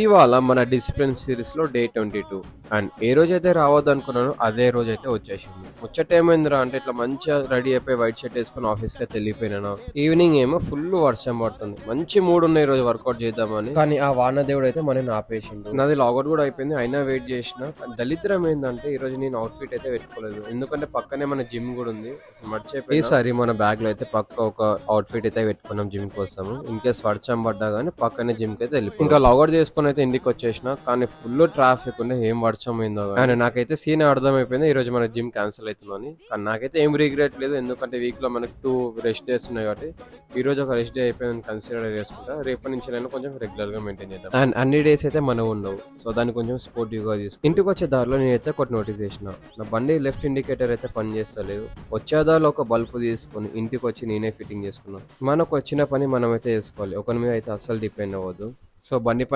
ఇవాళ మన discipline series లో డే 22. అండ్ ఏ రోజైతే రావద్దు అనుకున్నానో అదే రోజైతే వచ్చేసింది. ముచ్చట ఏమైందిరా అంటే ఇట్లా మంచిగా రెడీ అయిపోయి వైట్ షర్ట్ వేసుకుని ఆఫీస్ కి వెళ్ళిపోయినాను. ఈవినింగ్ ఏమో ఫుల్ వర్షం పడుతుంది. మంచి మూడ్ ఉన్న ఈ రోజు వర్కౌట్ చేద్దామని, కానీ ఆ వాన దేవుడు అయితే మనని ఆపేసిండు. నాది లాగౌట్ కూడా అయిపోయింది, అయినా వెయిట్ చేసిన. దళిద్రం ఏంటంటే ఈ రోజు నేను అవుట్ ఫిట్ అయితే పెట్టుకోలేదు, ఎందుకంటే పక్కనే మన జిమ్ కూడా ఉంది. అసలు మర్చిపోయి ఈసారి మన బ్యాగ్ లో అయితే పక్క ఒక అవుట్ ఫిట్ అయితే పెట్టుకున్నాం జిమ్ కోసం. ఇన్ కేస్ వర్షం పడ్డా గానీ పక్కనే జిమ్ కి అయితే వెళ్ళి ఇంకా లాగౌట్ చేసుకుని అయితే ఇంటికి వచ్చేసిన. కానీ ఫుల్ ట్రాఫిక్ ఉండే, ఏం వర్షం అయిందో కానీ నాకైతే సీన్ అర్థమైపోయింది ఈ రోజు మన జిమ్ క్యాన్సిల్ అవుతుందని. కానీ నాకైతే ఏం రిగ్రెట్ లేదు, ఎందుకంటే వీక్ లో మనకు 2 రెస్ట్ డేస్ ఉన్నాయి కాబట్టి ఈ రోజు ఒక రెస్ట్ డే అయిపోయింది కన్సిడర్ చేసుకుంటా. రేపటి నుంచి నేను కొంచెం రెగ్యులర్ గా మెయింటైన్ చేద్దాం. అండ్ అన్ని డేస్ అయితే మనం ఉండవు, సో దాన్ని కొంచెం స్పోర్టివ్ గా తీసుకు. ఇంటికి వచ్చే దారిలో నేనైతే ఒకటి నోటీస్ చేసిన, నా బండి లెఫ్ట్ ఇండికేటర్ అయితే పని చేస్తలేదు. వచ్చే దారిలో ఒక బల్బు తీసుకుని ఇంటికి వచ్చి నేనే ఫిట్టింగ్ చేసుకున్నాను. మనకు వచ్చిన పని మనం అయితే చేసుకోవాలి, ఒకరి మీద అయితే అస్సలు డిపెండ్ అవ్వద్దు. సో బండి పని